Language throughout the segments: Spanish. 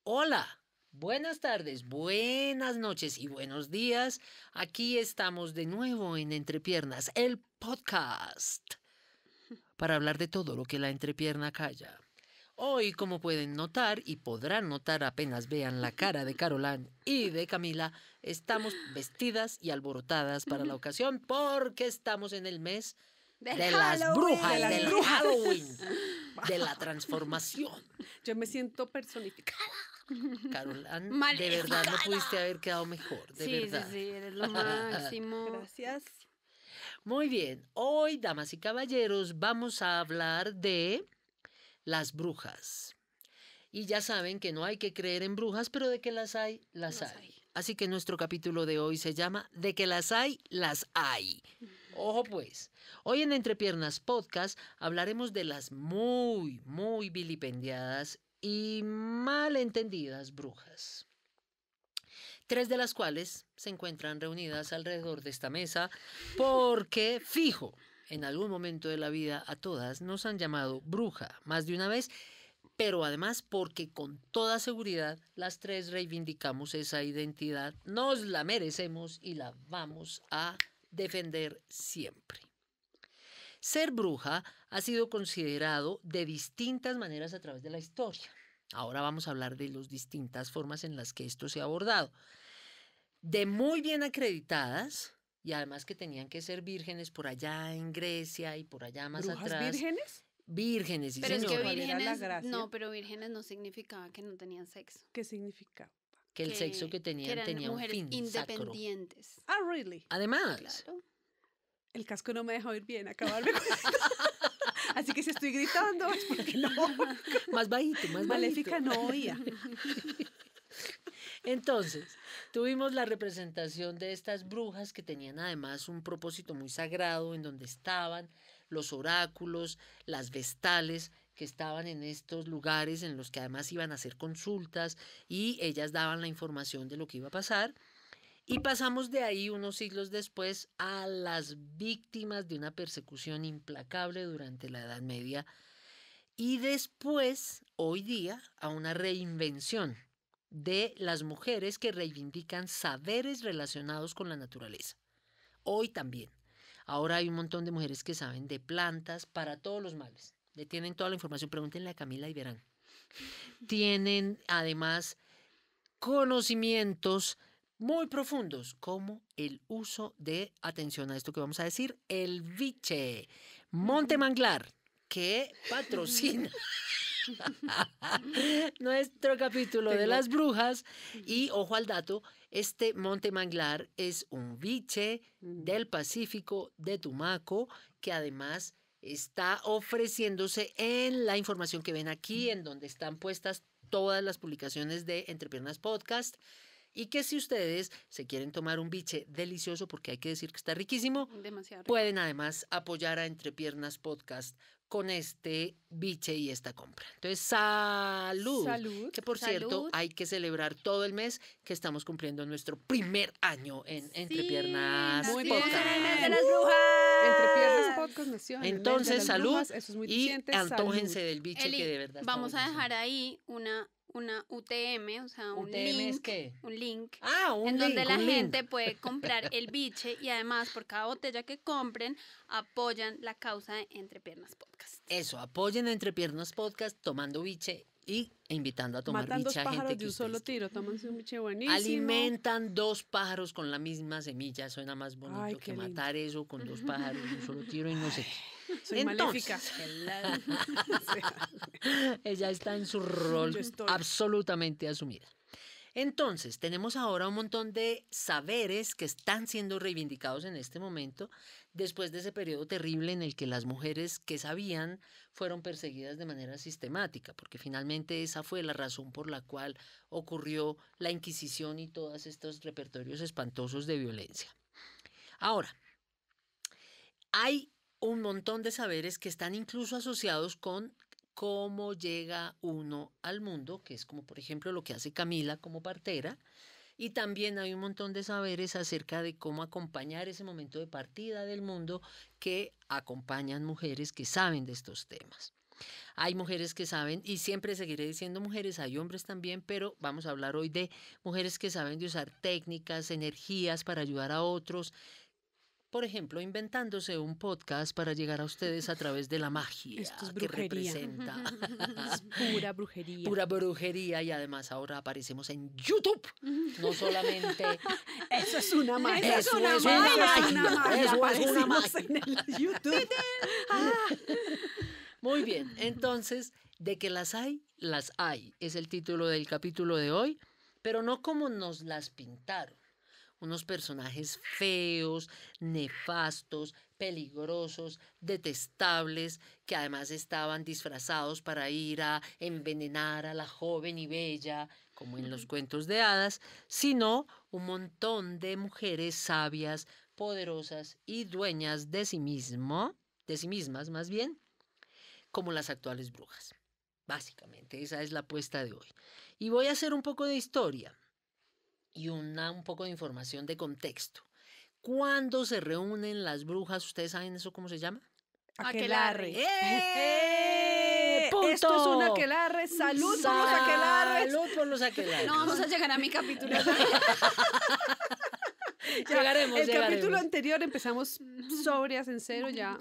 Hola, buenas tardes, buenas noches y buenos días. Aquí estamos de nuevo en Entrepiernas, el podcast, para hablar de todo lo que la entrepierna calla. Hoy, como pueden notar y podrán notar apenas vean la cara de Caroline y de Camila, estamos vestidas y alborotadas para la ocasión porque estamos en el mes de las brujas, del Halloween, de la transformación. Yo me siento personificada. Caroline, de verdad no pudiste haber quedado mejor, de verdad. Sí, eres lo máximo. Gracias. Muy bien, hoy, damas y caballeros, vamos a hablar de las brujas. Y ya saben que no hay que creer en brujas, pero de que las hay, las hay. Así que nuestro capítulo de hoy se llama De que las hay, las hay. Ojo pues, hoy en Entrepiernas Podcast hablaremos de las muy vilipendiadas y malentendidas brujas. 3 de las cuales se encuentran reunidas alrededor de esta mesa porque, fijo, en algún momento de la vida a todas nos han llamado bruja más de una vez, pero además porque con toda seguridad las 3 reivindicamos esa identidad, nos la merecemos y la vamos a defender siempre. Ser bruja ha sido considerado de distintas maneras a través de la historia. Ahora vamos a hablar de las distintas formas en las que esto se ha abordado. De muy bien acreditadas, y además que tenían que ser vírgenes por allá en Grecia y por allá más ¿Brujas atrás. vírgenes? Vírgenes, sí, Pero es señor. que ¿Cuál era la vírgenes, gracia? no, pero vírgenes no significaba que no tenían sexo. ¿Qué significa? Que el sexo que tenían eran tenía un mujeres fin sacro. independientes. Ah, really. Además, Claro. El casco no me deja oír bien, acabarme con esto. Así que si estoy gritando es porque no. más bajito, más Maléfica bajito. no oía. Entonces, tuvimos la representación de estas brujas que tenían además un propósito muy sagrado en donde estaban los oráculos, las vestales que estaban en estos lugares en los que además iban a hacer consultas y ellas daban la información de lo que iba a pasar. Y pasamos de ahí unos siglos después a las víctimas de una persecución implacable durante la Edad Media y después, hoy día, a una reinvención de las mujeres que reivindican saberes relacionados con la naturaleza. Hoy también. Ahora hay un montón de mujeres que saben de plantas para todos los males. Le tienen toda la información. Pregúntenle a Camila y verán. Tienen además conocimientos muy profundos, como el uso de, atención a esto que vamos a decir, el biche, Monte Manglar, que patrocina nuestro capítulo de las brujas. Y ojo al dato, este Monte Manglar es un biche del Pacífico de Tumaco que además está ofreciéndose en la información que ven aquí, en donde están puestas todas las publicaciones de Entrepiernas Podcast. Y que si ustedes se quieren tomar un biche delicioso, porque hay que decir que está riquísimo, Demasiado rico. pueden además apoyar a Entrepiernas Podcast con este biche y esta compra. Entonces, salud. Salud. Que por cierto, Salud. hay que celebrar todo el mes que estamos cumpliendo nuestro primer año en Entrepiernas nació Muy en Podcast. el mes de las brujas. Entre piernas podcast nació. en el mes de Entonces, las salud brujas, eso es muy y diciente, antójense salud. del biche Eli, que de verdad está vamos a buenísimo. dejar ahí una UTM, o sea, un ¿UTM es link. qué? Un link. Ah, un en link, donde la un link. gente puede comprar el biche y además por cada botella que compren apoyan la causa de Entre Piernas Podcast. Eso, apoyen a Entrepiernas Podcast tomando biche y invitando a tomar Matan dos biche a gente pájaros que de un solo ustedes quieren. tiro. Tómanse un biche buenísimo. Alimentan 2 pájaros con la misma semilla. Suena más bonito Ay, que qué lindo. matar eso con 2 pájaros de un solo tiro y no sé qué. Soy Entonces, maléfica. ella está en su rol Yo estoy. absolutamente asumida. Entonces, tenemos ahora un montón de saberes que están siendo reivindicados en este momento, después de ese periodo terrible en el que las mujeres que sabían fueron perseguidas de manera sistemática, porque finalmente esa fue la razón por la cual ocurrió la Inquisición y todos estos repertorios espantosos de violencia. Ahora, hay un montón de saberes que están incluso asociados con cómo llega uno al mundo, que es como por ejemplo lo que hace Camila como partera, y también hay un montón de saberes acerca de cómo acompañar ese momento de partida del mundo que acompañan mujeres que saben de estos temas. Hay mujeres que saben, y siempre seguiré diciendo mujeres, hay hombres también, pero vamos a hablar hoy de mujeres que saben de usar técnicas, energías para ayudar a otros. Por ejemplo, inventándose un podcast para llegar a ustedes a través de la magia Esto es que brujería. representa. Es pura brujería. Pura brujería y además ahora aparecemos en YouTube. No solamente Eso es una magia. Eso es una magia. Eso es una Aparecimos magia. en el YouTube. Muy bien, entonces, de que las hay, es el título del capítulo de hoy, pero no como nos las pintaron. Unos personajes feos, nefastos, peligrosos, detestables, que además estaban disfrazados para ir a envenenar a la joven y bella, como en los cuentos de hadas, sino un montón de mujeres sabias, poderosas y dueñas de sí mismas más bien, como las actuales brujas. Básicamente, esa es la apuesta de hoy. Y voy a hacer un poco de historia y un poco de información de contexto. ¿Cuándo se reúnen las brujas? ¿Ustedes saben eso cómo se llama? Aquelarre. ¡Punto! Esto es un aquelarre. ¡Salud por los aquelarres! ¡Salud por los aquelarres! No vamos a llegar a mi capítulo. Ya, Llegaremos, el capítulo llegaremos. anterior empezamos sobrias en cero ya.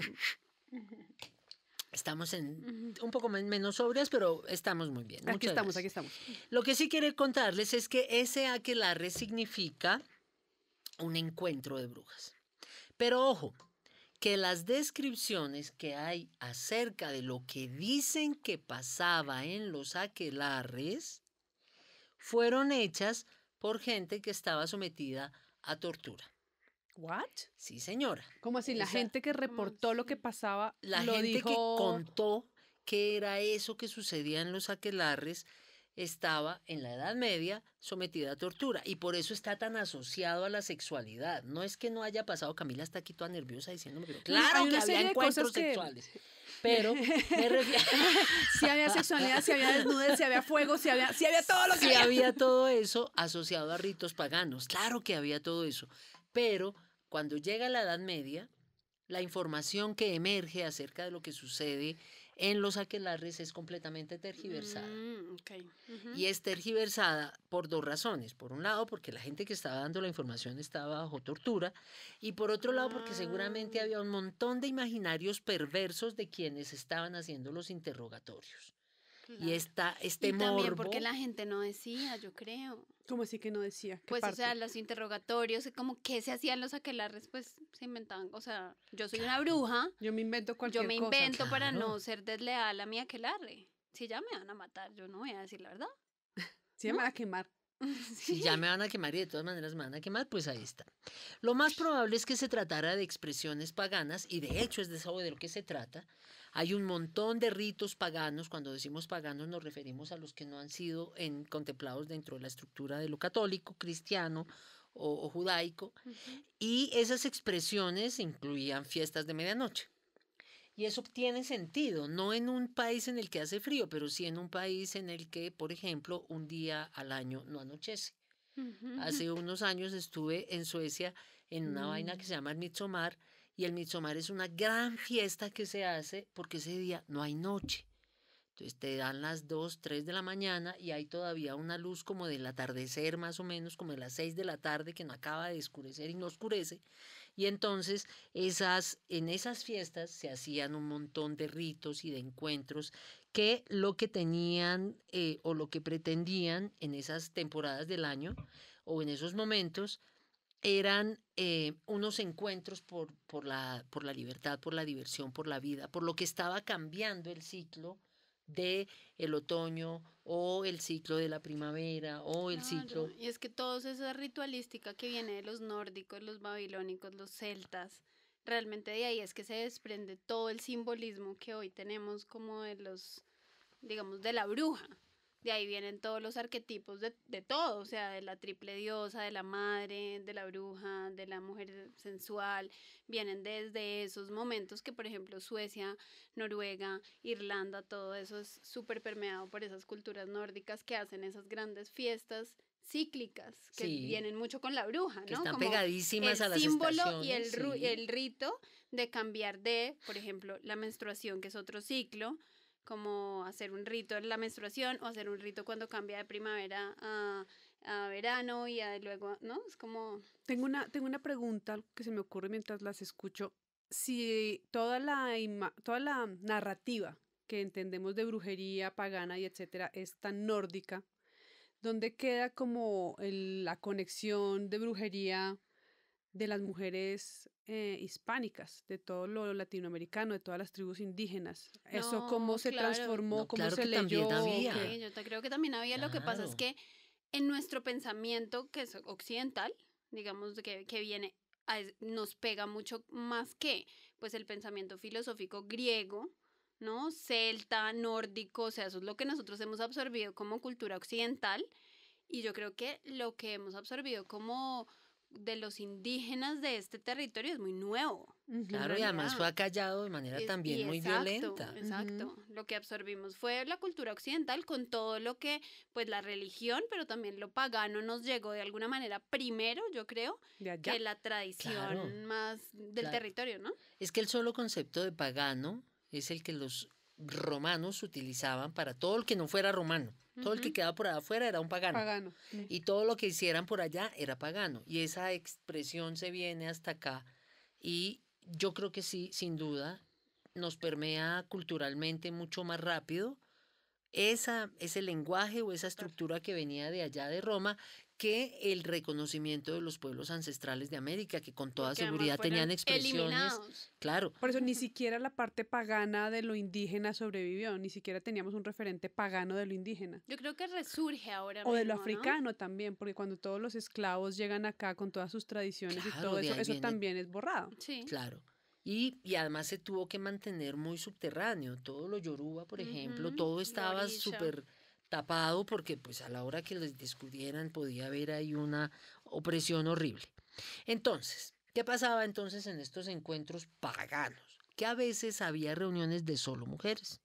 Estamos en un poco menos sobrias, pero estamos muy bien. Aquí Muchas estamos, gracias. aquí estamos. Lo que sí quiero contarles es que ese aquelarre significa un encuentro de brujas. Pero ojo, que las descripciones que hay acerca de lo que dicen que pasaba en los aquelarres fueron hechas por gente que estaba sometida a tortura. ¿What? Sí, señora. ¿Cómo así? La Esa- gente que reportó lo que pasaba La lo gente dijo... que contó que era eso que sucedía en los aquelarres estaba en la Edad Media sometida a tortura y por eso está tan asociado a la sexualidad. No es que no haya pasado, Camila está aquí toda nerviosa diciéndome, pero claro hay que una había serie de cosas encuentros que- sexuales. Pero me refiero, Si había sexualidad, si había desnudez, si había fuego, si había todo lo que si había todo eso asociado a ritos paganos. Claro que había todo eso. Pero cuando llega la Edad Media, la información que emerge acerca de lo que sucede en los aquelarres es completamente tergiversada. Ok. Ujú. Y es tergiversada por dos razones. Por un lado, porque la gente que estaba dando la información estaba bajo tortura. Y por otro lado, porque seguramente Ah. había un montón de imaginarios perversos de quienes estaban haciendo los interrogatorios. Y Claro. este Y también morbo... porque la gente no decía, yo creo. ¿Cómo así que no decía? ¿Qué Pues, parte? o sea, los interrogatorios, como qué se hacían los aquelarres, pues se inventaban. O sea, yo soy una bruja, Yo me invento cualquier yo me cosa. invento para Claro. no ser desleal a mi aquelarre. Si ya me van a matar, yo no voy a decir la verdad. Se llama a quemar. Si ya me van a quemar y de todas maneras me van a quemar, pues ahí está. Lo más probable es que se tratara de expresiones paganas y de hecho es de eso de lo que se trata. Hay un montón de ritos paganos. Cuando decimos paganos nos referimos a los que no han sido contemplados dentro de la estructura de lo católico, cristiano o judaico. Y esas expresiones incluían fiestas de medianoche. Y eso tiene sentido, no en un país en el que hace frío, pero sí en un país en el que, por ejemplo, un día al año no anochece. Hace unos años estuve en Suecia en una vaina que se llama el Midsommar y el Midsommar es una gran fiesta que se hace porque ese día no hay noche. Entonces te dan las 2, 3 de la mañana y hay todavía una luz como del atardecer más o menos, como de las 6 de la tarde que no acaba de oscurecer y no oscurece. Y entonces en esas fiestas se hacían un montón de ritos y de encuentros que lo que tenían o lo que pretendían en esas temporadas del año o en esos momentos eran unos encuentros por la libertad, por la diversión, por la vida, por lo que estaba cambiando el ciclo de el otoño o el ciclo de la primavera o el ciclo... Claro, y es que toda esa ritualística que viene de los nórdicos, los babilónicos, los celtas, realmente de ahí es que se desprende todo el simbolismo que hoy tenemos como de los, digamos, de la bruja. De ahí vienen todos los arquetipos de todo, o sea, de la triple diosa, de la madre, de la bruja, de la mujer sensual, vienen desde esos momentos que, por ejemplo, Suecia, Noruega, Irlanda, todo eso es súper permeado por esas culturas nórdicas que hacen esas grandes fiestas cíclicas que Sí. vienen mucho con la bruja, ¿no? que están Como pegadísimas el a las símbolo y estaciones. sí. el rito de cambiar de, por ejemplo, la menstruación, que es otro ciclo, como hacer un rito en la menstruación o hacer un rito cuando cambia de primavera a verano y luego, ¿no? Es como, Tengo una pregunta que se me ocurre mientras las escucho. Si toda la narrativa que entendemos de brujería pagana y etcétera es tan nórdica, ¿dónde queda como la conexión de brujería de las mujeres hispánicas, de todo lo latinoamericano, de todas las tribus indígenas? ¿Eso cómo no, se claro. transformó, No, cómo claro se que también leyó? había. ¿Qué? Sí, creo que también había. Lo que pasa es Claro. que en nuestro pensamiento, que es occidental, digamos que viene, nos pega mucho más que pues el pensamiento filosófico griego, ¿no? Celta, nórdico, o sea, eso es lo que nosotros hemos absorbido como cultura occidental. Y yo creo que lo que hemos absorbido como de los indígenas de este territorio es muy nuevo. Ujú. Claro, y además fue realidad. acallado de manera Y también muy exacto, violenta. exacto. Lo que absorbimos fue la cultura occidental con todo lo que, pues la religión, pero también lo pagano nos llegó de alguna manera primero, yo creo, De allá. que la tradición Claro, más del claro. territorio, ¿no? Es que el solo concepto de pagano es el que los romanos utilizaban para todo el que no fuera romano. Todo el que Ujú. quedaba por afuera era un pagano. Pagano. Y todo lo que hicieran por allá era pagano. Y esa expresión se viene hasta acá. Y yo creo que sí, sin duda, nos permea culturalmente mucho más rápido ese lenguaje o esa estructura que venía de allá de Roma que el reconocimiento de los pueblos ancestrales de América, que con toda Porque además seguridad tenían fueron expresiones, eliminados. claro, Por eso ni siquiera la parte pagana de lo indígena sobrevivió, ni siquiera teníamos un referente pagano de lo indígena. Yo creo que resurge ahora O de lo mismo, ¿no? africano también, porque cuando todos los esclavos llegan acá con todas sus tradiciones y claro, todo de eso, ahí eso viene, también es borrado. Sí. claro. Y además se tuvo que mantener muy subterráneo. Todo lo yoruba, por ejemplo, Ujú. todo Lo estaba orisha. súper tapado porque pues a la hora que les descubrieran podía haber ahí una opresión horrible. Entonces, ¿qué pasaba entonces en estos encuentros paganos? Que a veces había reuniones de solo mujeres.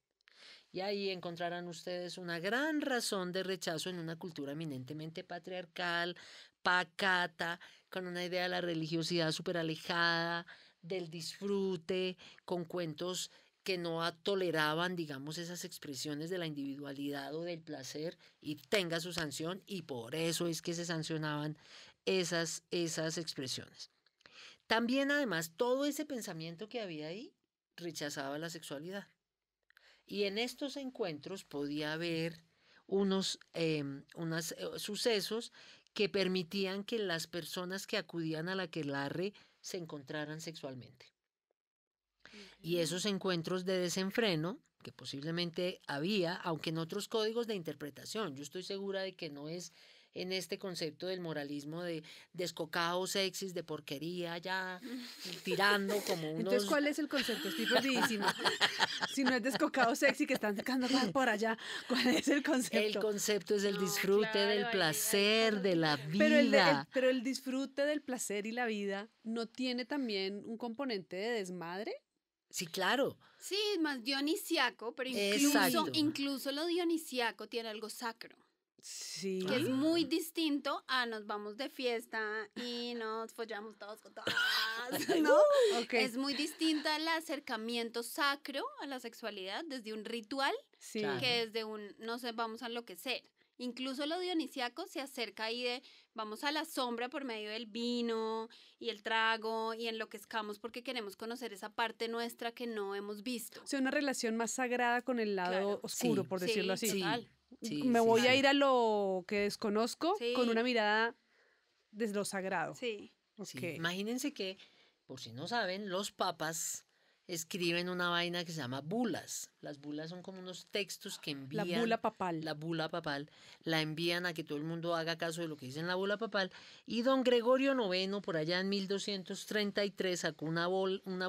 Y ahí encontrarán ustedes una gran razón de rechazo en una cultura eminentemente patriarcal, pacata, con una idea de la religiosidad súper alejada, del disfrute, con cuentos que no toleraban, digamos, esas expresiones de la individualidad o del placer y tenga su sanción y por eso es que se sancionaban esas expresiones. También, además, todo ese pensamiento que había ahí rechazaba la sexualidad. Y en estos encuentros podía haber unos sucesos que permitían que las personas que acudían a la aquelarre se encontraran sexualmente. Y Ujú. esos encuentros de desenfreno, que posiblemente había, aunque en otros códigos de interpretación, yo estoy segura de que no es en este concepto del moralismo de descocados sexys, de porquería, ya tirando como Entonces, unos... ¿cuál es el concepto? Estoy perdidísima. Si no es descocado sexy que están sacando por allá, ¿cuál es el El concepto? concepto es el No, disfrute del claro, hay placer, cosas de la diferentes. vida. Pero el disfrute del placer y la vida no tiene también un componente de desmadre. Sí, claro, Sí, es más dionisiaco, pero exacto. incluso lo dionisiaco tiene algo sacro, que Sí. es muy distinto a nos vamos de fiesta y nos follamos todos con todas, ¿no? Ok. Es muy distinta el acercamiento sacro a la sexualidad desde un ritual Sí. Claro. que desde un, no sé, vamos a enloquecer. Incluso lo dionisiaco se acerca ahí de vamos a la sombra por medio del vino y el trago y enloquezcamos porque queremos conocer esa parte nuestra que no hemos visto. O sea, una relación más sagrada con el lado Claro. oscuro, Sí, por decirlo Sí, así. total. sí, Me sí, voy a sí. ir a lo que desconozco Sí. con una mirada desde lo sagrado. Sí. Ok. Sí. Imagínense que, por si no saben, los papas escriben una vaina que se llama bulas. Las bulas son como unos textos que La envían, bula papal. la bula papal, la envían a que todo el mundo haga caso de lo que dice en la bula papal. Y don Gregorio IX, por allá en 1233, sacó una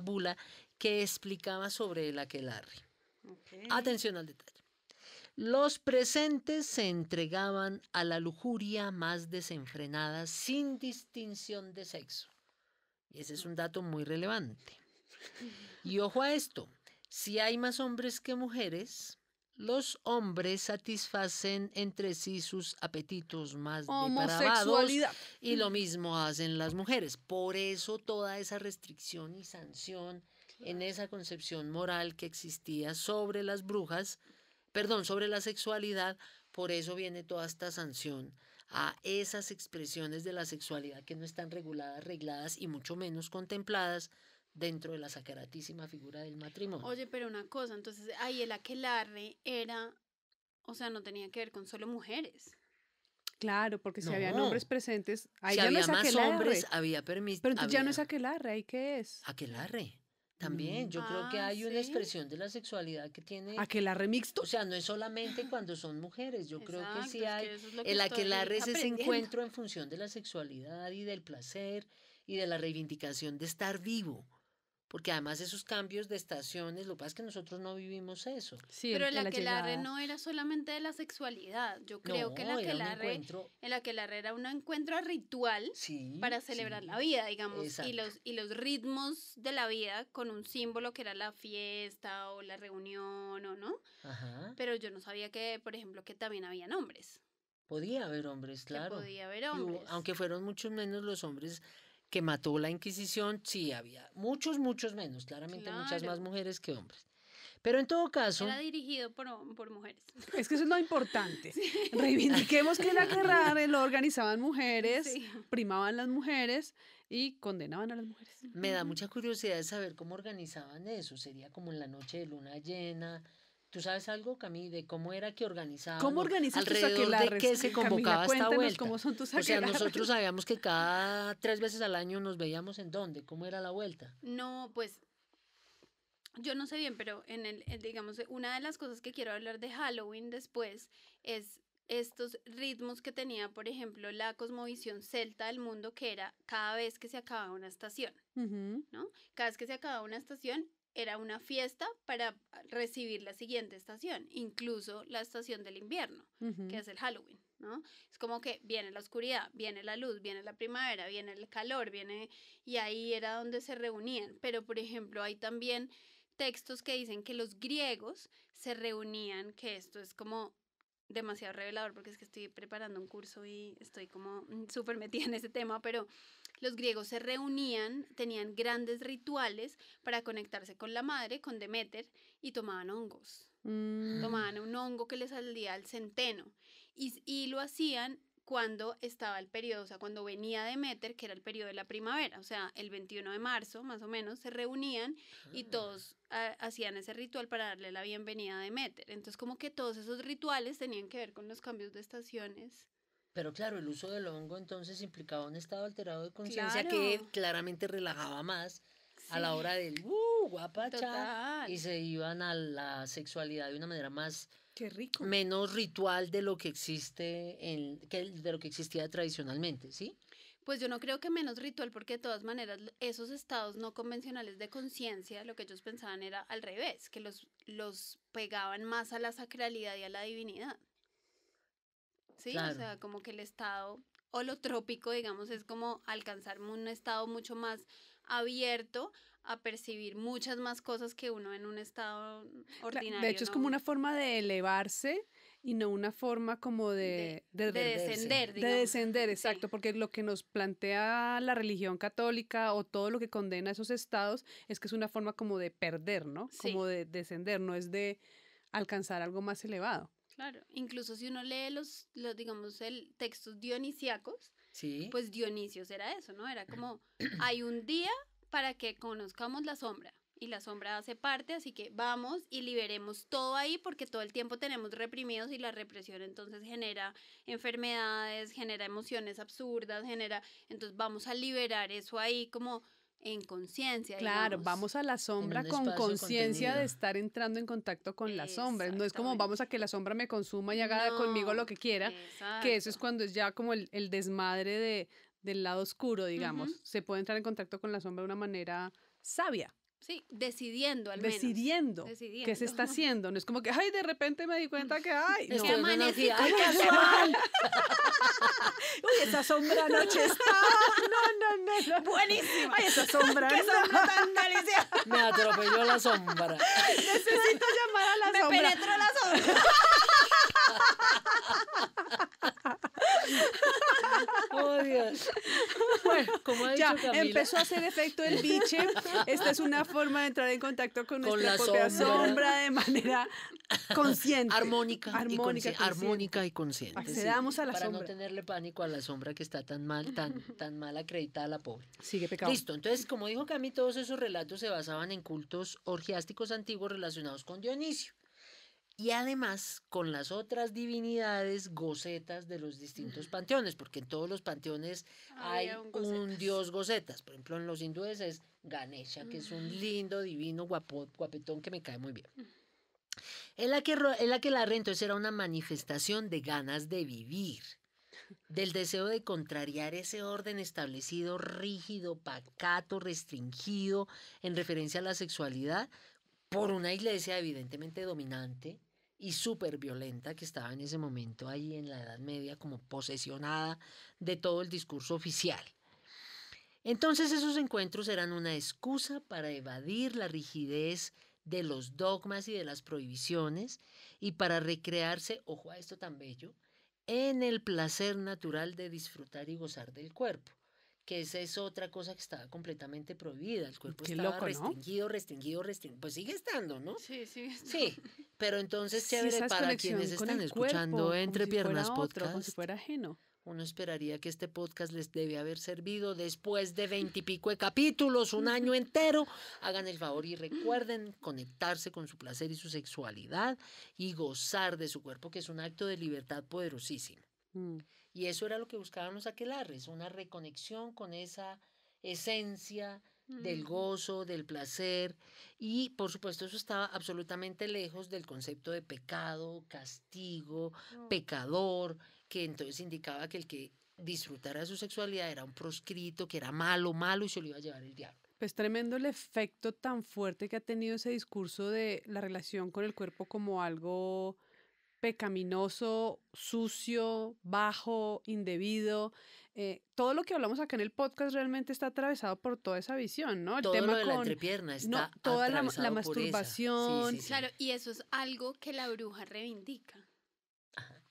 bula que explicaba sobre el aquelarre. Atención al detalle. Los presentes se entregaban a la lujuria más desenfrenada sin distinción de sexo. Y ese es un dato muy relevante. Y ojo a esto, si hay más hombres que mujeres, los hombres satisfacen entre sí sus apetitos más depravados Homosexualidad. y lo mismo hacen las mujeres. Por eso toda esa restricción y sanción en esa concepción moral que existía sobre las brujas, perdón, sobre la sexualidad. Por eso viene toda esta sanción a esas expresiones de la sexualidad que no están reguladas, regladas y mucho menos contempladas dentro de la sacratísima figura del matrimonio. Oye, pero una cosa, entonces ahí el aquelarre era, o sea, no tenía que ver con solo mujeres. Claro, porque si habían No. hombres presentes, ahí Si ya no había es más aquelarre. hombres, había permiso. Pero entonces ya no es aquelarre, ¿ahí qué es? Aquelarre. También, yo creo que Ah, hay una ¿sí? expresión de la sexualidad que tiene. ¿Aquelarre mixto? O sea, no es solamente cuando son mujeres, yo creo que sí Exacto, es hay. que eso es lo que El estoy aquelarre es ese aprendiendo. encuentro en función de la sexualidad y del placer y de la reivindicación de estar vivo. Porque además esos cambios de estaciones, lo que pasa es que nosotros no vivimos eso. Sí, Pero el la aquelarre llegada. no era solamente de la sexualidad. Yo creo que No, era un encuentro. el aquelarre era un encuentro ritual Sí. para celebrar sí, la vida, digamos, exacto. y los ritmos de la vida con un símbolo que era la fiesta o la reunión o no. Ajá. Pero yo no sabía que, por ejemplo, que también habían hombres. Podía haber hombres, Que claro. podía haber Y hombres. aunque fueron muchos menos los hombres que mató la Inquisición, sí había muchos, muchos menos, claramente muchas más Claro. mujeres que hombres. Pero en todo caso, Era dirigido por mujeres. Es que eso es lo importante. Reivindiquemos que el aquelarre lo organizaban mujeres, Sí. primaban las mujeres y condenaban a las mujeres. me da mucha curiosidad de saber cómo organizaban eso. Sería como en la noche de luna llena. ¿Tú sabes algo, Cami, de cómo era que organizaban? ¿Cómo o organizas tus alrededor de aquelarres? qué se Camila, convocaba esta cuéntanos vuelta? cómo son tus O sea, aquelarres. nosotros sabíamos que cada 3 veces al año nos veíamos en dónde, cómo era la vuelta. No, pues yo no sé bien, pero digamos, una de las cosas que quiero hablar de Halloween después es estos ritmos que tenía, por ejemplo, la cosmovisión celta del mundo, que era cada vez que se acababa una estación, Ujú. ¿no? Cada vez que se acababa una estación era una fiesta para recibir la siguiente estación, incluso la estación del invierno, Ujú. que es el Halloween, ¿no? Es como que viene la oscuridad, viene la luz, viene la primavera, viene el calor, y ahí era donde se reunían. Pero, por ejemplo, hay también textos que dicen que los griegos se reunían, que esto es como demasiado revelador porque es que estoy preparando un curso y estoy como súper metida en ese tema, pero los griegos se reunían, tenían grandes rituales para conectarse con la madre, con Deméter, y tomaban hongos. Mm. Tomaban un hongo que les salía al centeno y lo hacían cuando estaba el periodo, o sea, cuando venía Deméter, que era el periodo de la primavera, o sea, el 21 de marzo, más o menos, se reunían y todos hacían ese ritual para darle la bienvenida a Deméter. Entonces, como que todos esos rituales tenían que ver con los cambios de estaciones. Pero claro, el uso del hongo entonces implicaba un estado alterado de conciencia que Claro. claramente relajaba más a la Sí. hora del guapacha Total. y se iban a la sexualidad de una manera más Qué rico. menos ritual de lo que existe de lo que existía tradicionalmente, ¿sí? Pues yo no creo que menos ritual, porque de todas maneras esos estados no convencionales de conciencia, lo que ellos pensaban era al revés, que los pegaban más a la sacralidad y a la divinidad. ¿Sí? Claro. O sea, como que el estado holotrópico, digamos, es como alcanzar un estado mucho más abierto a percibir muchas más cosas que uno en un estado ordinario. De hecho, es ¿no? como una forma de elevarse y no una forma como de descender, de digamos. descender, Sí. exacto, porque lo que nos plantea la religión católica o todo lo que condena esos estados es que es una forma como de perder, ¿no? Sí. Como de descender, no es de alcanzar algo más elevado. Claro, incluso si uno lee digamos, textos dionisíacos, Sí. pues Dionisios era eso, ¿no? Era como, hay un día para que conozcamos la sombra, y la sombra hace parte, así que vamos y liberemos todo ahí, porque todo el tiempo tenemos reprimidos y la represión entonces genera enfermedades, genera emociones absurdas, entonces vamos a liberar eso ahí como en conciencia, Claro, digamos. vamos a la sombra un con espacio conciencia de contenido. estar entrando en contacto con las sombras. No es como Exactamente. vamos a que la sombra me consuma y haga conmigo lo que quiera, que eso es exacto. cuando es ya como el desmadre del lado oscuro, digamos. Ujú. Se puede entrar en contacto con la sombra de una manera sabia, Sí, decidiendo al menos. decidiendo qué se Decidiendo. está haciendo. No es como que, ay, de repente me di cuenta que, ay, no. Estoy en una amanecí gira- con ¡Ay, la casual! Uy, esa sombra anoche está. No. Buenísima. Ay, esa sombra. ¡Qué no. sombra tan deliciosa! Me atropelló la sombra. Necesito llamar a la Me sombra. penetró la sombra. Oh, Dios. como ha dicho Ya, Camila. empezó a hacer efecto el biche. Esta es una forma de entrar en contacto con Con nuestra la propia sombra. sombra de manera consciente. Armónica, Armónica, consciente. armónica y consciente. sí, Accedamos a la para sombra. no tenerle pánico a la sombra que está tan mal, tan mal acreditada la pobre. Sigue pecado. Listo, entonces, como dijo Cami, todos esos relatos se basaban en cultos orgiásticos antiguos relacionados con Dionisio. Y además con las otras divinidades gocetas de los distintos panteones, porque en todos los panteones hay Había un un gocetas. dios gocetas. Por ejemplo, en los hindúes es Ganesha, que es un lindo, divino, guapetón que me cae muy bien. El aquelarre entonces era una manifestación de ganas de vivir, del deseo de contrariar ese orden establecido, rígido, pacato, restringido, en referencia a la sexualidad, por una iglesia evidentemente dominante y súper violenta que estaba en ese momento ahí en la Edad Media como posesionada de todo el discurso oficial. Entonces esos encuentros eran una excusa para evadir la rigidez de los dogmas y de las prohibiciones y para recrearse, ojo a esto tan bello, en el placer natural de disfrutar y gozar del cuerpo, que esa es otra cosa que estaba completamente prohibida. El cuerpo Qué estaba loco, ¿no? restringido, pues sigue estando, ¿no? Sí, sí. Sí, pero entonces Sí, chévere esa para desconexión quienes con están el escuchando cuerpo, Entre como si fuera Piernas otro, como si Podcast. fuera ajeno. Uno esperaría que este podcast les debe haber servido después de 20 y pico de capítulos, un año entero. Hagan el favor y recuerden conectarse con su placer y su sexualidad y gozar de su cuerpo, que es un acto de libertad poderosísimo. Mm. Y eso era lo que buscaban los aquelarres, una reconexión con esa esencia del gozo, del placer. Y por supuesto eso estaba absolutamente lejos del concepto de pecado, castigo, pecador, que entonces indicaba que el que disfrutara de su sexualidad era un proscrito, que era malo, malo y se lo iba a llevar el diablo. Pues tremendo el efecto tan fuerte que ha tenido ese discurso de la relación con el cuerpo como algo pecaminoso, sucio, bajo, indebido. Todo lo que hablamos acá en el podcast realmente está atravesado por toda esa visión, ¿no? El Todo tema lo de la con entrepierna no, está toda la atravesado por esa. masturbación. Sí, sí, sí. Claro, y eso es algo que la bruja reivindica,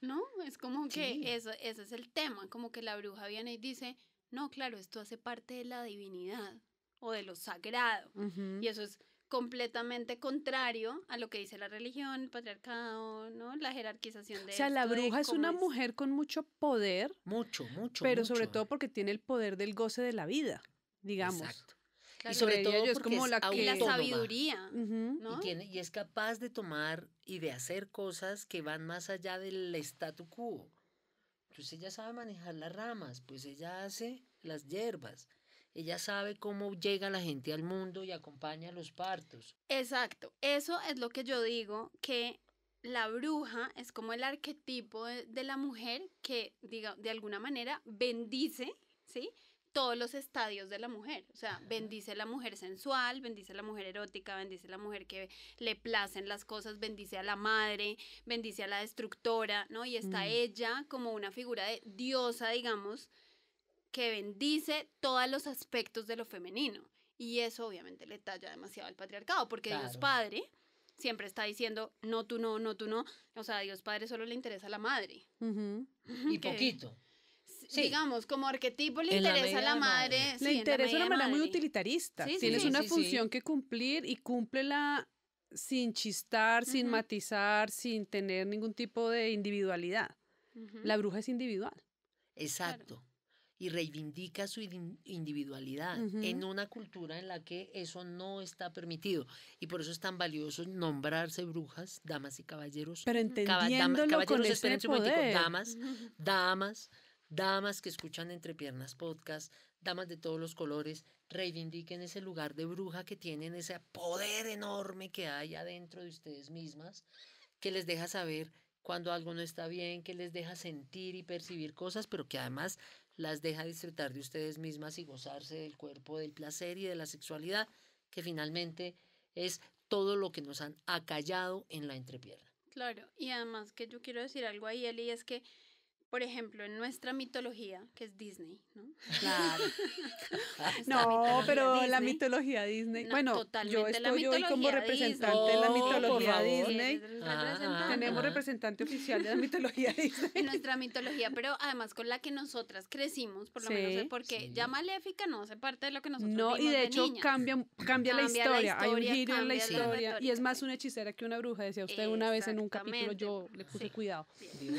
¿no? Es como que Sí. ese es el tema, como que la bruja viene y dice, no, claro, esto hace parte de la divinidad o de lo sagrado. Ujú. Y eso es completamente contrario a lo que dice la religión, el patriarcado, ¿no? La jerarquización de O sea, la esto, de bruja es cómo una mujer con mucho poder, Mucho, mucho, pero mucho. sobre todo porque tiene el poder del goce de la vida, digamos. Exacto. Claro. Y sobre Creería todo yo, es porque como es la que- Y la autónoma. sabiduría, Ujú. ¿no? Y es capaz de tomar y de hacer cosas que van más allá del statu quo. Entonces ella sabe manejar las ramas, pues ella hace las hierbas. Ella sabe cómo llega la gente al mundo y acompaña los partos. Exacto, eso es lo que yo digo, que la bruja es como el arquetipo de la mujer que, diga, de alguna manera bendice, ¿sí? Todos los estadios de la mujer, o sea, bendice a la mujer sensual, bendice a la mujer erótica, bendice a la mujer que le placen las cosas, bendice a la madre, bendice a la destructora, ¿no? Y está Mm. ella como una figura de diosa, digamos, que bendice todos los aspectos de lo femenino. Y eso obviamente le talla demasiado al patriarcado, porque Dios Claro. Padre siempre está diciendo, no, tú no, no, tú no. O sea, a Dios Padre solo le interesa a la madre. Ujú. Y Que, poquito. Sí. Digamos, como arquetipo le En la interesa a medida la de madre. madre. Le sí, en la interesa de una medida manera muy madre. utilitarista. Sí, sí, Tienes sí. una Sí, sí. función que cumplir y cúmplela sin chistar, sin Ujú. matizar, sin tener ningún tipo de individualidad. Ujú. La bruja es individual. Exacto. Y reivindica su individualidad Ujú. en una cultura en la que eso no está permitido. Y por eso es tan valioso nombrarse brujas, damas y caballeros. Pero entendiéndolo con Caballeros, ese espérense un momentico. poder. Damas que escuchan Entre Piernas Podcast, damas de todos los colores, reivindiquen ese lugar de bruja que tienen, ese poder enorme que hay adentro de ustedes mismas, que les deja saber cuando algo no está bien, que les deja sentir y percibir cosas, pero que además las deja disfrutar de ustedes mismas y gozarse del cuerpo, del placer y de la sexualidad, que finalmente es todo lo que nos han acallado en la entrepierna. Claro, y además que yo quiero decir algo ahí, Eli, es que, por ejemplo, en nuestra mitología, que es Disney, ¿no? Claro. Nuestra No, mitología pero la Disney. mitología Disney. No, Bueno, yo totalmente la estoy hoy como mitología representante de la Disney. Oh, por mitología favor. Disney. Eres el Ajá, representante. Tenemos ajá. representante oficial de la mitología Disney. En nuestra mitología, pero además con la que nosotras crecimos, por lo menos, Sí. porque Sí. ya Maléfica no hace parte de lo que nosotros No, y vimos de de hecho niñas. cambia la Cambia la historia. Hay un historia, giro en la cambia la historia. Y es retórica, más sí. una hechicera que una bruja, decía usted una vez en un capítulo, yo le puse Sí. cuidado. ¿Vio?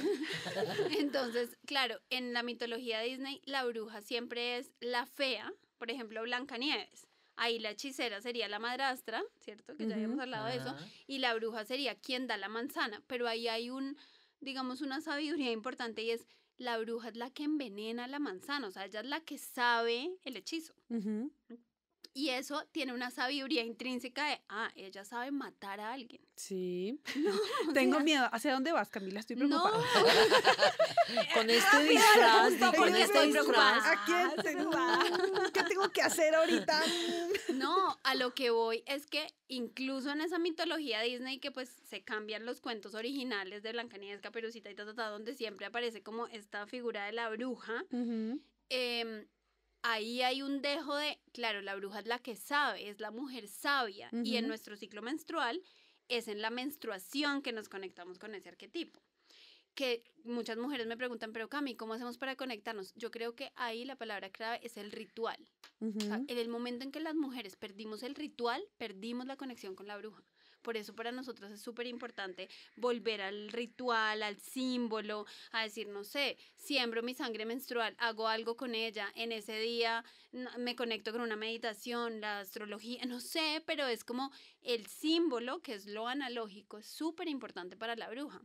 Entonces, claro, en la mitología Disney, la bruja siempre es la fea, por ejemplo, Blancanieves. Ahí la hechicera sería la madrastra, ¿cierto? Que ya habíamos Ujú. hablado de eso. Ajá. Y la bruja sería quien da la manzana. Pero ahí hay digamos, una sabiduría importante y es la bruja es la que envenena la manzana. O sea, ella es la que sabe el hechizo. Ujú. Y eso tiene una sabiduría intrínseca de, ella sabe matar a alguien. Sí. O Tengo sea, miedo. ¿Hacia dónde vas, Camila? Estoy No, preocupada. Con este disfraz, di, porque con estoy este disfraz. preocupada. ¿A quién ¿Qué tengo que hacer ahorita? no, a lo que voy es que incluso en esa mitología Disney que pues se cambian los cuentos originales de Blancanieves, Caperucita y donde siempre aparece como esta figura de la bruja, Ujú. em, ahí hay un dejo de, claro, la bruja es la que sabe, es la mujer sabia, y en Ujú. nuestro ciclo menstrual es en la menstruación que nos conectamos con ese arquetipo. Que muchas mujeres me preguntan, pero Cami, ¿cómo hacemos para conectarnos? Yo creo que ahí la palabra clave es el ritual. O sea, Ujú. en el momento en que las mujeres perdimos el ritual, perdimos la conexión con la bruja. Por eso para nosotros es súper importante volver al ritual, al símbolo, a decir, no sé, siembro mi sangre menstrual, hago algo con ella, en ese día me conecto con una meditación, la astrología, no sé, pero es como el símbolo, que es lo analógico, es súper importante para la bruja.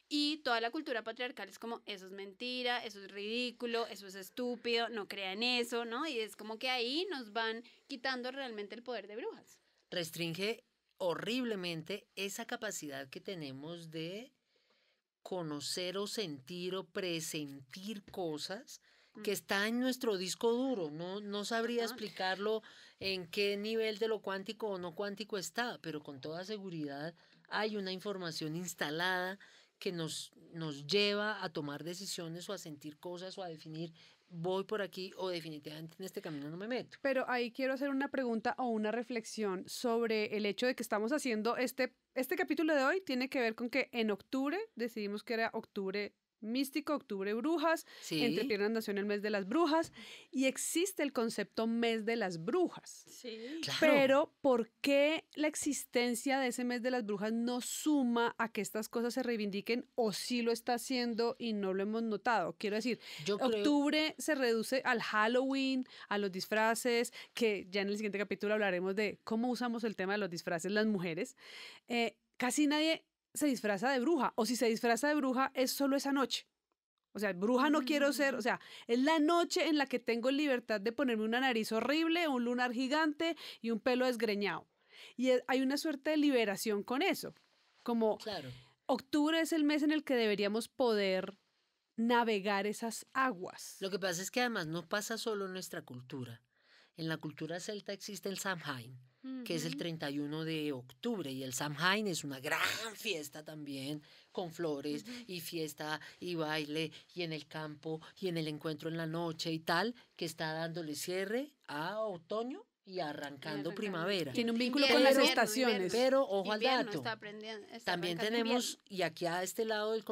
Y toda la cultura patriarcal es como, eso es mentira, eso es ridículo, eso es estúpido, no crean eso, ¿no? Y es como que ahí nos van quitando realmente el poder de brujas. Restringe horriblemente esa capacidad que tenemos de conocer o sentir o presentir cosas que está en nuestro disco duro. No sabría Total. explicarlo en qué nivel de lo cuántico o no cuántico está, pero con toda seguridad hay una información instalada que nos lleva a tomar decisiones o a sentir cosas o a definir voy por aquí o definitivamente en este camino no me meto. Pero ahí quiero hacer una pregunta o una reflexión sobre el hecho de que estamos haciendo este capítulo de hoy tiene que ver con que en octubre decidimos que era octubre místico, octubre brujas, Entre Sí, Piernas nació en el mes de las brujas y existe el concepto mes de las brujas. Sí. claro. Pero, ¿por qué la existencia de ese mes de las brujas no suma a que estas cosas se reivindiquen o sí lo está haciendo y no lo hemos notado? Quiero decir, Yo creo, octubre se reduce al Halloween, a los disfraces, que ya en el siguiente capítulo hablaremos de cómo usamos el tema de los disfraces las mujeres. Casi nadie se disfraza de bruja, o si se disfraza de bruja es solo esa noche. O sea, bruja no quiero ser, o sea, es la noche en la que tengo libertad de ponerme una nariz horrible, un lunar gigante y un pelo desgreñado. Y hay una suerte de liberación con eso. Como claro. octubre es el mes en el que deberíamos poder navegar esas aguas. Lo que pasa es que además no pasa solo en nuestra cultura. En la cultura celta existe el Samhain, que es el 31 de octubre, y el Samhain es una gran fiesta también, con flores y fiesta y baile, y en el campo, y en el encuentro en la noche y tal, que está dándole cierre a otoño y arrancando primavera. Tiene un vínculo con las Pero- estaciones. Pero ojo al Invierno, dato. está También arrancando tenemos, invierno. y aquí a este lado del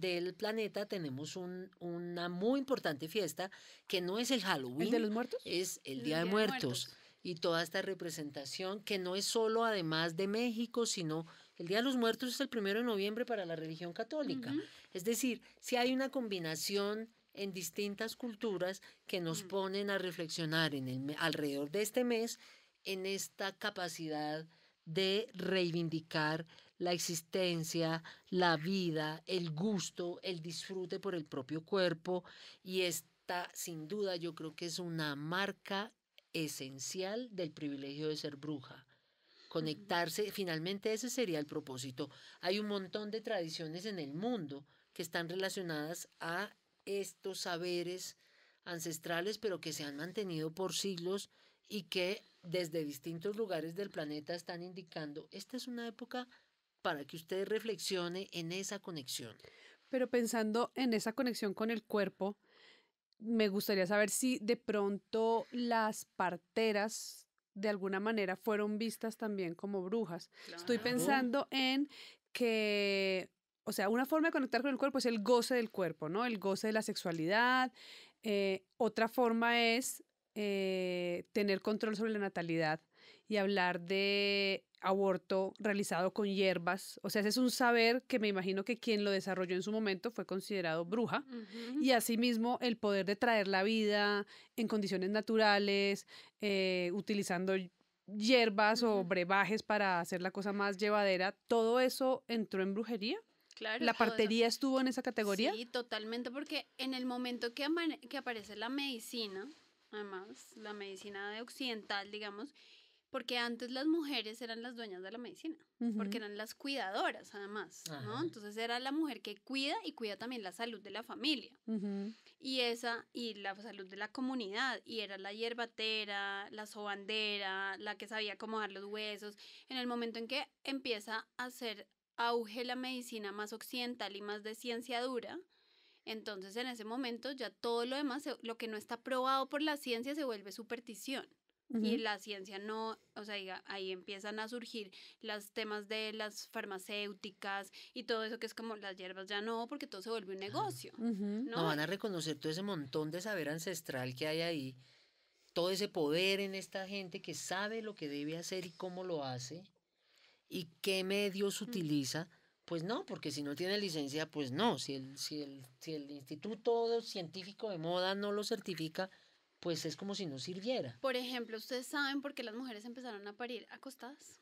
del planeta, tenemos una muy importante fiesta que no es el Halloween, ¿El de los muertos? es el El Día de Muertos. Y toda esta representación que no es solo además de México, sino el Día de los Muertos es el 1 de noviembre para la religión católica. Ujú. Es decir, si hay una combinación en distintas culturas que nos ponen a reflexionar alrededor de este mes en esta capacidad de reivindicar la existencia, la vida, el gusto, el disfrute por el propio cuerpo, y esta sin duda yo creo que es una marca esencial del privilegio de ser bruja. Conectarse, finalmente ese sería el propósito. Hay un montón de tradiciones en el mundo que están relacionadas a estos saberes ancestrales, pero que se han mantenido por siglos y que desde distintos lugares del planeta están indicando, esta es una época para que usted reflexione en esa conexión. Pero pensando en esa conexión con el cuerpo, me gustaría saber si de pronto las parteras de alguna manera fueron vistas también como brujas. Estoy Claro. Claro. pensando en que, o sea, una forma de conectar con el cuerpo es el goce del cuerpo, ¿no? El goce de la sexualidad. Otra forma es tener control sobre la natalidad y hablar de aborto realizado con hierbas. O sea, ese es un saber que me imagino que quien lo desarrolló en su momento fue considerado bruja. Ujú. Y asimismo el poder de traer la vida en condiciones naturales, utilizando hierbas o Ujú. brebajes para hacer la cosa más llevadera, ¿todo eso entró en brujería? Claro, ¿La todo eso. partería estuvo en esa categoría? Sí, totalmente, porque en el momento que aparece la medicina, además, la medicina de occidental, digamos, porque antes las mujeres eran las dueñas de la medicina, porque Ujú, eran las cuidadoras, además, ¿no? Ajá. Entonces era la mujer que cuida y cuida también la salud de la familia. ujú. Y la salud de la comunidad, y era la hierbatera, la sobandera, la que sabía acomodar los huesos. En el momento en que empieza a hacer auge la medicina más occidental y más de ciencia dura, entonces en ese momento ya todo lo demás, lo que no está probado por la ciencia se vuelve superstición. Y Ujú, la ciencia no, o sea, ahí empiezan a surgir los temas de las farmacéuticas y todo eso que es como las hierbas ya no, porque todo se vuelve un Claro. negocio, ujú. No ¿no? van a reconocer todo ese montón de saber ancestral que hay ahí, todo ese poder en esta gente que sabe lo que debe hacer y cómo lo hace y qué medios Mm. utiliza. Pues no, porque si no tiene licencia, pues no. Si el Instituto Científico de Moda no lo certifica, pues es como si no sirviera. Por ejemplo, ¿ustedes saben por qué las mujeres empezaron a parir acostadas?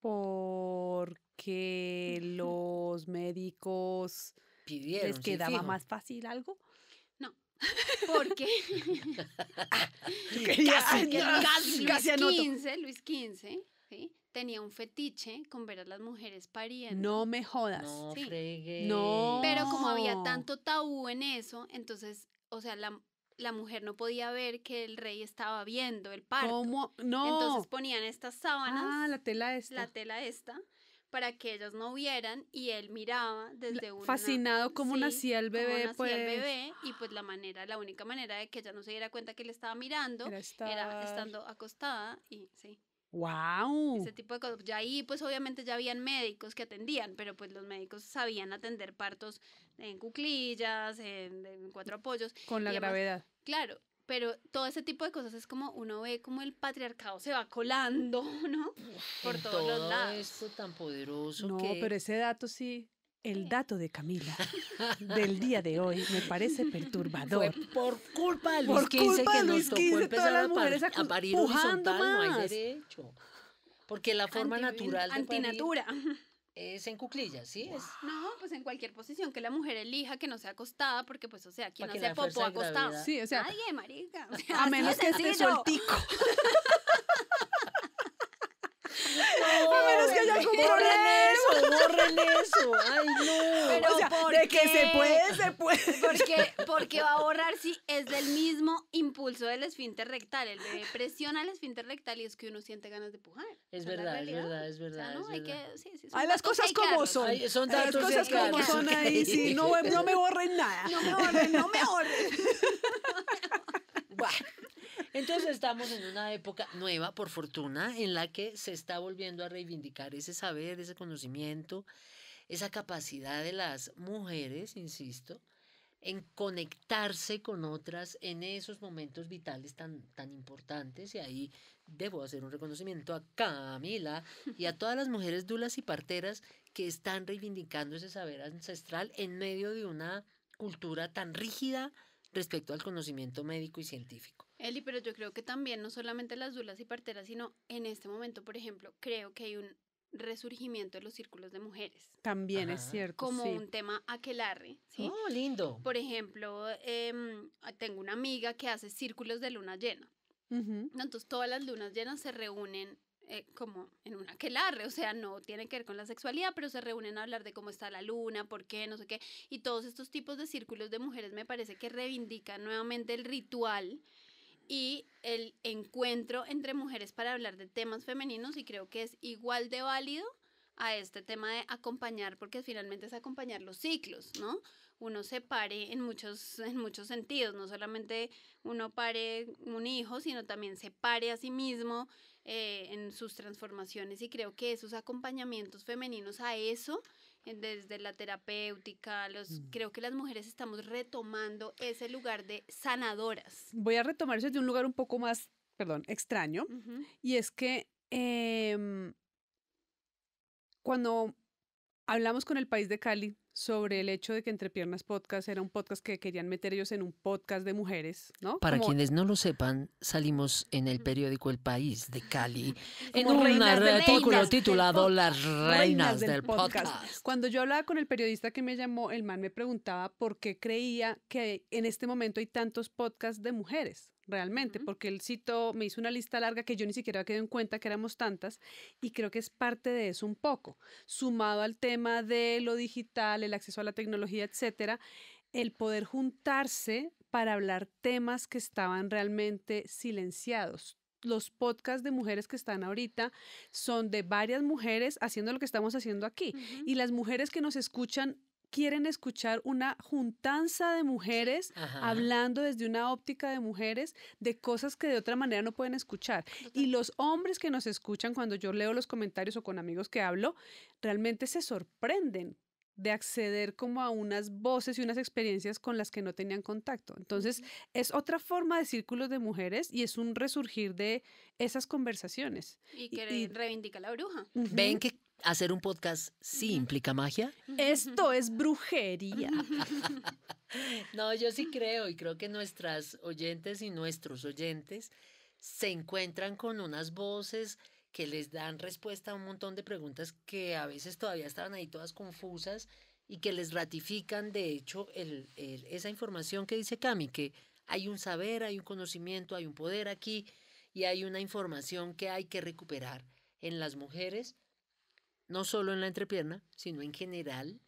Porque los médicos les Pidieron, sí, quedaba fijo. más fácil algo. No, porque Yo quería, Casi. porque casi anoto. Luis XV, ¿sí? Tenía un fetiche con ver a las mujeres pariendo. No me jodas. No Sí. fregué. Pero como había No. tanto tabú en eso, entonces, o sea, la mujer no podía ver que el rey estaba viendo el parto. ¿Cómo? Entonces No. ponían estas sábanas, Ah, la tela la esta. tela esta, para que ellas no vieran y él miraba desde una, Fascinado cómo sí, nacía el cómo bebé, nacía el pues. bebé y pues la única manera de que ella no se diera cuenta que él estaba mirando Era era estar. estando acostada y sí. ¡Wow! Ese tipo de cosas. Ya ahí, pues obviamente ya habían médicos que atendían, pero pues los médicos sabían atender partos en cuclillas, en cuatro apoyos Con la y demás. gravedad. Claro, pero todo ese tipo de cosas es como uno ve como el patriarcado se va colando, ¿no? Por En todos los todo lados. esto tan poderoso No, pero que ese dato sí. El Sí. dato de Camila del día de hoy me parece fue perturbador. por culpa de Luis Por XV culpa que de nos Luis tocó XV, todas empezar las mujeres a parir pujando horizontal, no hay más. derecho. Porque la forma natural de parir Antinatura. es en cuclillas, ¿sí? Es No, pues en cualquier posición que la mujer elija que no sea acostada, porque pues, o sea, ¿quién para que hace la fuerza popó de acostado? gravedad. Sí, o sea, Nadie, marica. O sea, a así menos de que esté sencillo. sueltico. No, menos que haya algún borren eso. Ay, no. Pero O sea, ¿por de que se qué? puede, se puede. Porque va a borrar si es del mismo impulso del esfínter rectal. El bebé presiona el esfínter rectal y es que uno siente ganas de pujar. Es Esa la verdad, es realidad. verdad, es O sea, verdad, no, es hay verdad. que, sí, son Ay, las datos que cosas hay que como darlos. son. Ay, son Las datos cosas que hay que como darlos, son ok. ahí, sí. No, no me borren nada. No me borren, no me borren. Buah. Entonces estamos en una época nueva, por fortuna, en la que se está volviendo a reivindicar ese saber, ese conocimiento, esa capacidad de las mujeres, insisto, en conectarse con otras en esos momentos vitales tan importantes. Y ahí debo hacer un reconocimiento a Camila y a todas las mujeres dulas y parteras que están reivindicando ese saber ancestral en medio de una cultura tan rígida respecto al conocimiento médico y científico. Eli, pero yo creo que también no solamente las dulas y parteras, sino en este momento, por ejemplo, creo que hay un resurgimiento de los círculos de mujeres También es Ajá. cierto, como sí. un tema aquelarre, ¿sí? Oh, lindo. Por ejemplo, tengo una amiga que hace círculos de luna llena. Ujú. ¿No? Entonces todas las lunas llenas se reúnen como en un aquelarre, o sea, no tiene que ver con la sexualidad, pero se reúnen a hablar de cómo está la luna, por qué, no sé qué. Y todos estos tipos de círculos de mujeres me parece que reivindican nuevamente el ritual y el encuentro entre mujeres para hablar de temas femeninos y creo que es igual de válido a este tema de acompañar, porque finalmente es acompañar los ciclos, ¿no? Uno se pare en muchos sentidos, no solamente uno pare un hijo, sino también se pare a sí mismo en sus transformaciones, y creo que esos acompañamientos femeninos a eso, desde la terapéutica, creo que las mujeres estamos retomando ese lugar de sanadoras. Voy a retomar eso de un lugar un poco más, perdón, extraño, y es que cuando hablamos con el País de Cali sobre el hecho de que Entre Piernas Podcast era un podcast que querían meter ellos en un podcast de mujeres, ¿no? Para Como, quienes no lo sepan, salimos en el periódico El País de Cali en Como un reinas del artículo podcast. titulado Las reinas Reinas del del podcast. Podcast. Cuando yo hablaba con el periodista que me llamó, el man me preguntaba por qué creía que en este momento hay tantos podcasts de mujeres, realmente, porque él me hizo una lista larga que yo ni siquiera quedé en cuenta que éramos tantas, y creo que es parte de eso un poco, sumado al tema de lo digital, el acceso a la tecnología, etcétera, el poder juntarse para hablar temas que estaban realmente silenciados. Los podcasts de mujeres que están ahorita son de varias mujeres haciendo lo que estamos haciendo aquí. Y las mujeres que nos escuchan quieren escuchar una juntanza de mujeres hablando desde una óptica de mujeres de cosas que de otra manera no pueden escuchar. Y los hombres que nos escuchan, cuando yo leo los comentarios o con amigos que hablo, realmente se sorprenden de acceder como a unas voces y unas experiencias con las que no tenían contacto. Entonces, es otra forma de círculos de mujeres y es un resurgir de esas conversaciones. Y que reivindica la bruja. ¿Ven que hacer un podcast sí implica magia? Esto es brujería. No, yo sí creo, y creo que nuestras oyentes y nuestros oyentes se encuentran con unas voces que les dan respuesta a un montón de preguntas que a veces todavía estaban ahí todas confusas y que les ratifican, de hecho, esa información que dice Cami, que hay un saber, hay un conocimiento, hay un poder aquí y hay una información que hay que recuperar en las mujeres, no solo en la entrepierna, sino en general,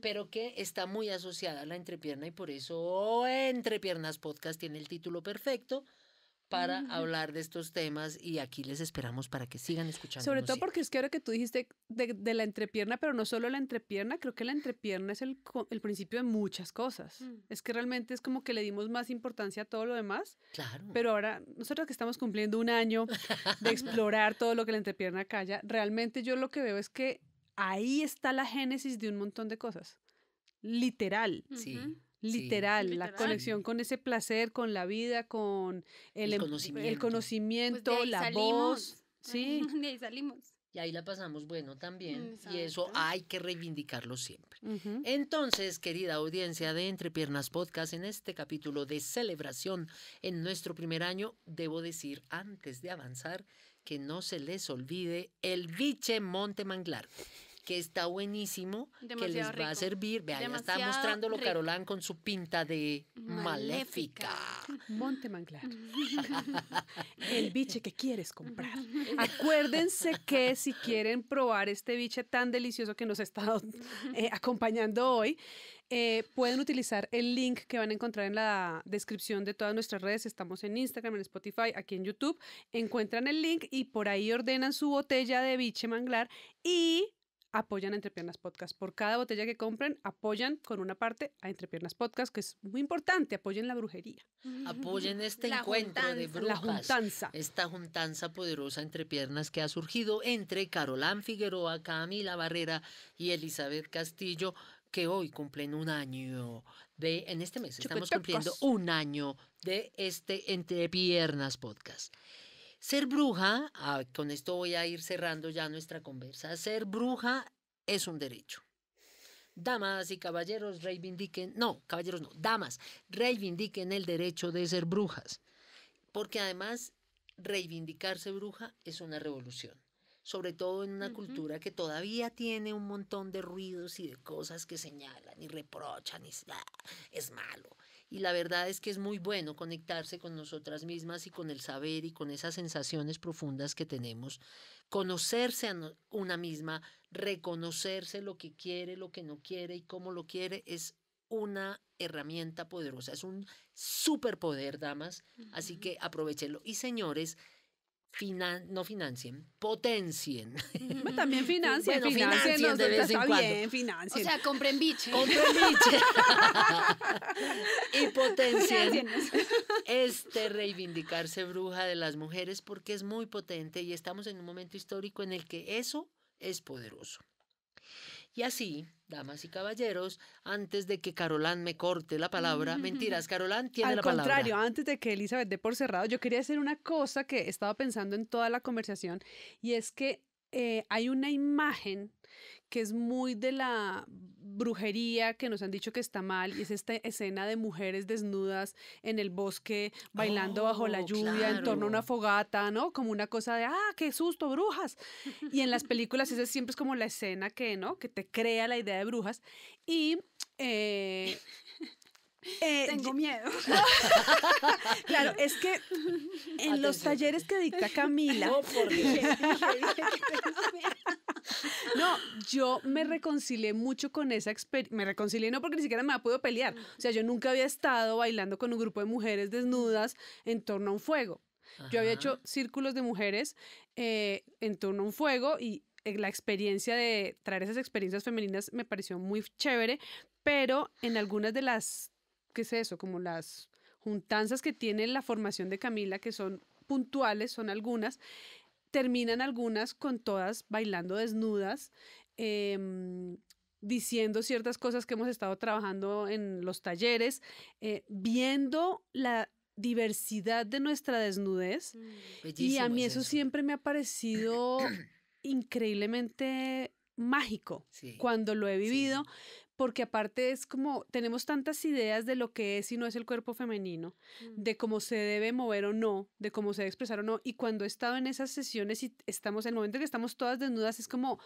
pero que está muy asociada a la entrepierna, y por eso Entrepiernas Podcast tiene el título perfecto para hablar de estos temas, y aquí les esperamos para que sigan escuchando. Sobre todo porque es que ahora que tú dijiste de la entrepierna, pero no solo la entrepierna, creo que la entrepierna es el principio de muchas cosas. Es que realmente es como que le dimos más importancia a todo lo demás. Claro. Pero ahora, nosotros que estamos cumpliendo un año de explorar todo lo que la entrepierna calla, realmente yo lo que veo es que ahí está la génesis de un montón de cosas. Literal. Sí. Literal, la conexión con ese placer, con la vida, con el conocimiento, pues la salimos. voz. Sí. De ahí salimos. Y ahí la pasamos bueno también. Exacto. Y eso hay que reivindicarlo siempre. Entonces, querida audiencia de Entre Piernas Podcast, en este capítulo de celebración en nuestro primer año, debo decir, antes de avanzar, que no se les olvide el biche Monte Manglar, que está buenísimo, demasiado que les rico. Va a servir. Vea, ya está Demasiado mostrándolo rico. Carolán con su pinta de maléfica. Monte Manglar. El biche que quieres comprar. Acuérdense que si quieren probar este biche tan delicioso que nos ha estado acompañando hoy, pueden utilizar el link que van a encontrar en la descripción de todas nuestras redes. Estamos en Instagram, en Spotify, aquí en YouTube. Encuentran el link y por ahí ordenan su botella de biche Manglar y apoyan a Entrepiernas Podcast. Por cada botella que compren, apoyan con una parte a Entrepiernas Podcast, que es muy importante. Apoyen la brujería. Apoyen este La encuentro de brujas. La juntanza. Esta juntanza poderosa entre piernas que ha surgido entre Carolán Figueroa, Camila Barrera y Elizabeth Castillo, que hoy cumplen un año en este mes estamos cumpliendo un año de este Entre Piernas Podcast. Ser bruja, con esto voy a ir cerrando ya nuestra conversa, ser bruja es un derecho. Damas y caballeros, damas, reivindiquen el derecho de ser brujas, porque además reivindicarse bruja es una revolución, sobre todo en una cultura que todavía tiene un montón de ruidos y de cosas que señalan y reprochan y es malo. Y la verdad es que es muy bueno conectarse con nosotras mismas y con el saber y con esas sensaciones profundas que tenemos. Conocerse a una misma, reconocerse lo que quiere, lo que no quiere y cómo lo quiere es una herramienta poderosa. Es un superpoder, damas. Así que aprovechenlo. Y señores, no financien, potencien. También financien, Bueno, financien, financien de vez en está cuando. bien, O financien. sea, compren biche. Compren biche. Y potencien Financienos. este reivindicarse bruja de las mujeres porque es muy potente y estamos en un momento histórico en el que eso es poderoso. Y así, damas y caballeros, antes de que Carolán me corte la palabra, mentiras, Carolán tiene Al la palabra. contrario, antes de que Elizabeth dé por cerrado, yo quería hacer una cosa que estaba pensando en toda la conversación y es que hay una imagen que es muy de la brujería que nos han dicho que está mal y es esta escena de mujeres desnudas en el bosque bailando bajo la Oh, lluvia en torno a una claro. fogata, ¿no? Como una cosa de, qué susto, brujas. Y en las películas esa siempre es como la escena que, ¿no? Que te crea la idea de brujas y... Tengo miedo. claro, es que en los Atención. talleres que dicta Camila, Oh, por Dios. no, yo me reconcilié mucho con esa experiencia. Me reconcilié no porque ni siquiera me la puedo pelear. O sea, yo nunca había estado bailando con un grupo de mujeres desnudas en torno a un fuego. Yo había hecho Ajá. círculos de mujeres en torno a un fuego y la experiencia de traer esas experiencias femeninas me pareció muy chévere, pero en algunas de las, ¿qué es eso? Como las juntanzas que tiene la formación de Camila, que son puntuales, son algunas, terminan algunas con todas bailando desnudas, diciendo ciertas cosas que hemos estado trabajando en los talleres, viendo la diversidad de nuestra desnudez. Y a Bellísimo mí es eso eso. siempre me ha parecido increíblemente mágico Sí, cuando lo he sí, vivido, sí. porque aparte es como tenemos tantas ideas de lo que es y no es el cuerpo femenino, de cómo se debe mover o no, de cómo se debe expresar o no, y cuando he estado en esas sesiones y estamos, en el momento en que estamos todas desnudas, es como,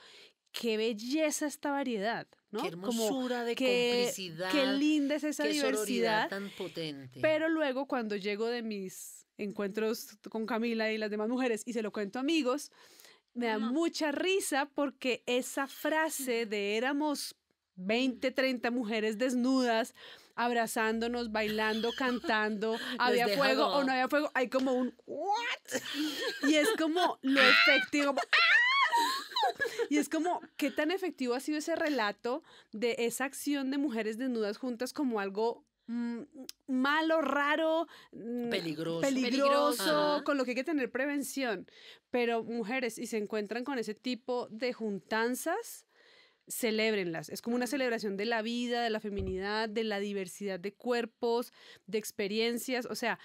qué belleza esta variedad, Qué ¿no? Como, hermosura de qué complicidad, linda es esa qué sororidad diversidad, tan potente. pero luego cuando llego de mis encuentros con Camila y las demás mujeres y se lo cuento a amigos, me da No. mucha risa porque esa frase de éramos 20, 30 mujeres desnudas, abrazándonos, bailando, cantando, había deja fuego o como- no había fuego, hay como un ¿what? Y es como lo efectivo, como, y es como, ¿qué tan efectivo ha sido ese relato de esa acción de mujeres desnudas juntas como algo malo, raro, Peligroso. peligroso, Ajá. con lo que hay que tener prevención? Pero mujeres, y se encuentran con ese tipo de juntanzas, celébrenlas. Es como una celebración de la vida, de la feminidad, de la diversidad de cuerpos, de experiencias. O sea,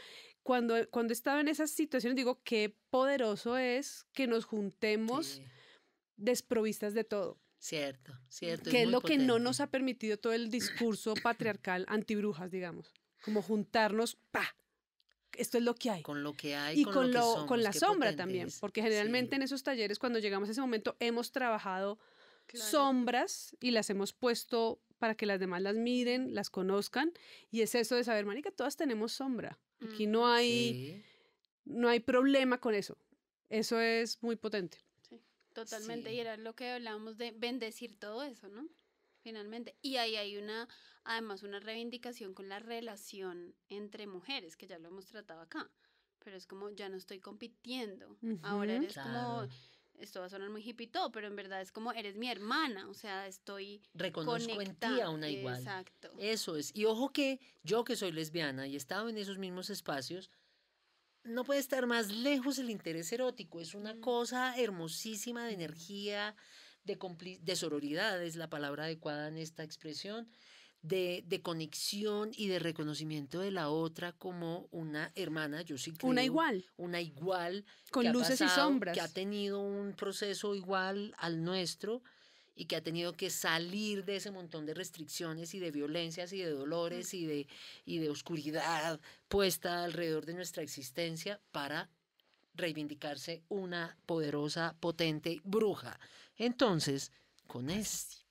cuando estaba en esas situaciones, digo, qué poderoso es que nos juntemos Sí, desprovistas de todo, cierto, cierto, es que es muy lo que no potente. nos ha permitido todo el discurso patriarcal antibrujas, digamos, como juntarnos, ¡pa! Esto es lo que hay. Con lo que hay, Y con lo que con somos, la qué sombra potente también, es. porque generalmente Sí, en esos talleres, cuando llegamos a ese momento, hemos trabajado Claro. sombras y las hemos puesto para que las demás las miren, las conozcan, y es eso de saber, marica, todas tenemos sombra. Aquí no hay, sí, no hay problema con eso. Eso es muy potente. Sí, totalmente. sí. Y era lo que hablábamos de bendecir todo eso, ¿no? Finalmente. Y ahí hay además una reivindicación con la relación entre mujeres, que ya lo hemos tratado acá. Pero es como, ya no estoy compitiendo. Ahora Ujú. eres como, Claro. esto va a sonar muy hippie y todo, pero en verdad es como, eres mi hermana. O sea, estoy Reconozco en ti a una igual. Exacto. Eso es. Y ojo que yo que soy lesbiana y he estado en esos mismos espacios, no puede estar más lejos el interés erótico. Es una cosa hermosísima de energía, de sororidad, es la palabra adecuada en esta expresión, de conexión y de reconocimiento de la otra como una hermana, yo sí creo. Una igual, Una igual con que ha luces y pasado, sombras. que ha tenido un proceso igual al nuestro y que ha tenido que salir de ese montón de restricciones y de violencias y de dolores y de oscuridad puesta alrededor de nuestra existencia para reivindicarse una poderosa, potente bruja. Entonces, con este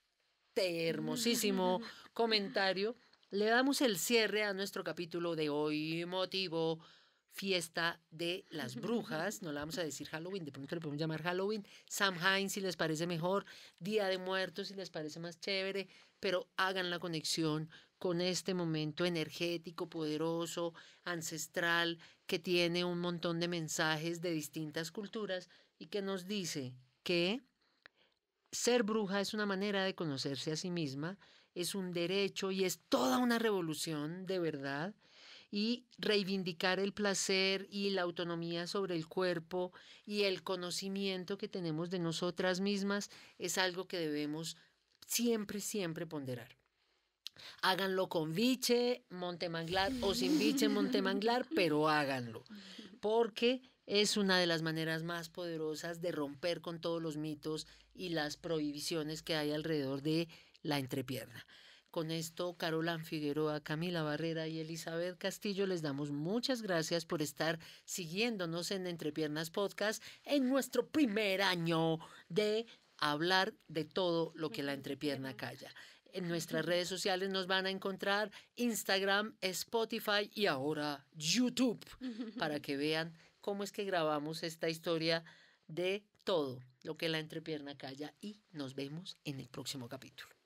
hermosísimo comentario, le damos el cierre a nuestro capítulo de hoy, motivo fiesta de las brujas. No le vamos a decir Halloween, de pronto le podemos llamar Halloween, Samhain si les parece mejor, Día de Muertos si les parece más chévere, pero hagan la conexión con este momento energético, poderoso, ancestral, que tiene un montón de mensajes de distintas culturas y que nos dice que ser bruja es una manera de conocerse a sí misma, es un derecho y es toda una revolución de verdad. Y reivindicar el placer y la autonomía sobre el cuerpo y el conocimiento que tenemos de nosotras mismas es algo que debemos siempre, siempre ponderar. Háganlo con biche, Montemanglar o sin biche, Montemanglar, pero háganlo, porque es una de las maneras más poderosas de romper con todos los mitos y las prohibiciones que hay alrededor de la entrepierna. Con esto, Carolan Figueroa, Camila Barrera y Elizabeth Castillo les damos muchas gracias por estar siguiéndonos en Entrepiernas Podcast en nuestro primer año de hablar de todo lo que la entrepierna calla. En nuestras redes sociales nos van a encontrar Instagram, Spotify y ahora YouTube para que vean cómo es que grabamos esta historia de todo lo que la entrepierna calla y nos vemos en el próximo capítulo.